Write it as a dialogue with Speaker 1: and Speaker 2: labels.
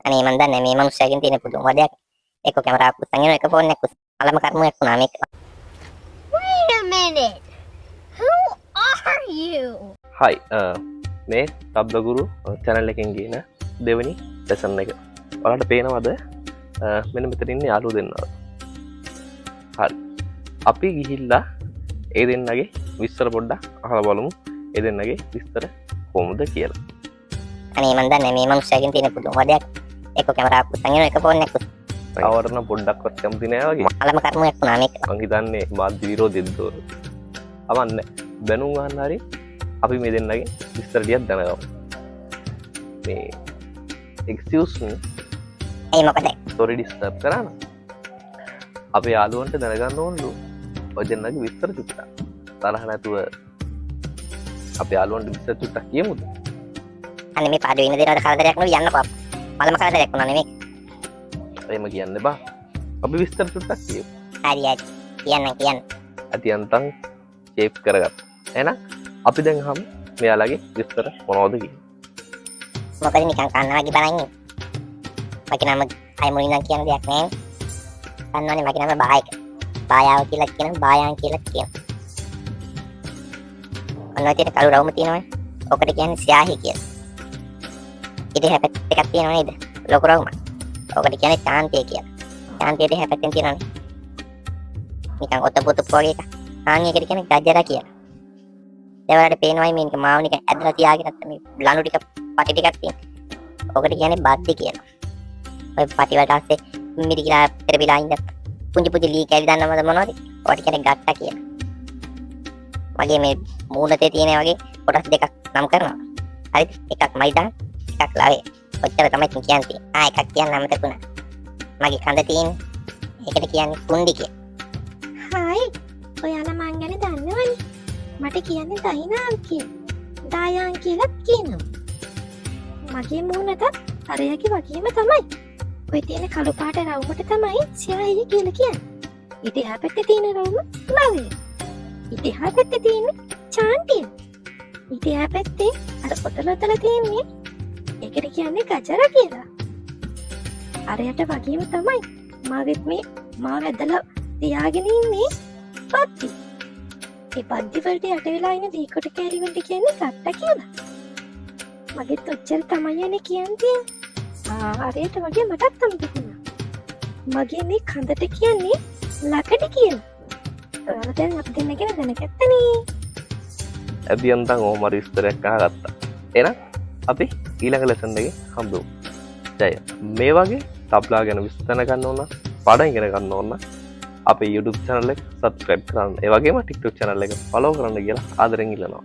Speaker 1: අනේ මන් දන්නේ මේ මනුස්සයාගෙන් තියෙන පුදුම වදයක්. එක කැමරාවක් උස්සන් යන එක ෆෝන් එකක් අලම කර්මයක් වුණා මේක.
Speaker 2: Wait a minute. Who are you?
Speaker 3: හයි මේ සබ්දගුරු චැනල් එකෙන් ගේන දෙවනි ලෙසන් එක. ඔයාලට පේනවද මෙන්න මෙතන ඉන්නේ යාළුවෝ දෙන්නා. හරි. අපි ගිහිල්ලා ඒ දෙන්නගේ විස්තර පොඩ්ඩක් අහලා බලමු. ඒ දෙන්නගේ විස්තර කොහොමද කියලා.
Speaker 1: අනේ මන් දන්නේ මේ මනුස්සයාගෙන් තියෙන පුදුම වදයක්. එක කැමරාවක් උස්සන් යන එක ෆෝන් එකක්
Speaker 3: අවරණ පොඩ්ඩක්වත් කැමති නෑ වගේ.
Speaker 1: අලම කර්මයක් වුණා මේක.
Speaker 3: මං හිතන්නේ මාත් විරෝධෙද්ද උර. අවන්නේ බැනුම් ගන්න හරි අපි මේ දෙන්නගේ විස්තර ටිකක් දැනගමු. මේ excuse me
Speaker 1: ඒ මොකද?
Speaker 3: sorry disturb කරා නම් අපේ යාළුවන්ට දැනගන්න ඕනලු ඔය දෙන්නගේ විස්තර චුට්ටක්. තරහ නැතුව අපේ යාළුවන්ට විස්තර චුට්ටක් කියමුද?
Speaker 1: අනේ මේ පාඩු වෙන දේවල් කරදරයක් නෙවෙයි යන්නකෝ. අලම කරදරයක් වුණා නෙමෙයි.
Speaker 3: එහෙම කියන්න බා. අපි විස්තර චුට්ටක් කියමු.
Speaker 1: හරි හරි කියන්න.
Speaker 3: අතියන්තම් ෂේප් කරගත්තා. එහෙනම් අපි දැන් අහමු මෙයාලගේ විස්තර මොනවද කියලා.
Speaker 1: මොකද නිකන් කන්නා වගේ බලන්නේ. මගේ නම අය මුලින්ම කියන දෙයක් නෑ. කන්නෝනේ මගේ නම බායක. බායාව කියලා කියන බායන් කියලා කියන. අන්නෝතේ කළු රවුම තියෙනවනේ. ඔකට කියන්නේ ස්යාහි කියලා. ඉතින් හැපැත් එකක් තියෙනව නේද? ලොකු රවුම. ඔකට කියන්නේ චාන්තිය කියලා. චාන්තියට හැපැත්තෙන් තියෙනවනේ. නිකන් ඔතපොත වගේ එක. ආන්‍යයකට කියන්නේ ගජරා කියලා. ඒවලට පේනවයි මේක මාව නිකන් ඇදලා තියාගෙන මේ ලණු ටික පටි ටිකක් තියෙන. ඔකට කියන්නේ බද්දි කියලා. ඔය පටි වලට ASCII මිරිකිලා පෙරවිලා ඉඳ පුංචි පුංචි ලී කැලි දන්නවද මොනවද? ඔකට කියන්නේ ගට්ටා කියලා. මගේ මේ මූණතේ තියෙන වගේ කොටස් දෙකක් නම් කරනවා. හරිද? එකක් මයිදා එකක් ලවේ. ඔච්චර තමයි කියන්නේ. එකක් කියන්න අමතක වුණා. මගේ කඳ තියෙන ඒකට කියන්නේ කුණ්ඩි කියලා.
Speaker 2: හායි. ඔයාලා මං ගැන දන්නවනේ. මට කියන්නේ දයිනාම් කියලා. දායන් කියලා කියනවා. මගේ මූණට අරයගේ වගේම තමයි. ඔය තියෙන කළු පාට රවුමට තමයි සියාහිය කියලා කියන්නේ. ඊට එහා පැත්තේ තියෙන රවුම ලවය. ඊට එහා පැත්තේ තියෙන චාන්තිය. ඊට එහා පැත්තේ අර පොතලතල තියෙන්නේ ඒකට කියන්නේ ගජරා කියලා. අරයට වගේම තමයි මාගෙත් මේ මාව ඇදලා තියාගෙන ඉන්නේ පත්ති. ඒ පද්දි වලට යට වෙලා ඉන්න දීකොට කැරි වලට කියන්නේ ගට්ටා කියලා. මගෙත් ඔච්චර තමයි යන්නේ කියන්නේ. අරයට වගේ මටත් අමතකුණා. මගේ මේ කඳට කියන්නේ ලකඩි කියලා. ඔයාලා දැන් අපි දෙන්න ගැන දැනගත්තනේ.
Speaker 3: අදියන්තම් ඕම විස්තරයක් අහගත්තා. එහෙනම් අපි ඊළඟ ලෙසන් එකේ හම්බෙමු. ජය. මේ වගේ තබ්ලා ගැන විස්තර ගන්න ඕන, පාඩම් ඉගෙන ගන්න ඕන අපේ YouTube channel එක subscribe කරන්න. ඒ වගේම TikTok channel එක follow කරන්න කියලා ආදරෙන් ඉල්ලනවා.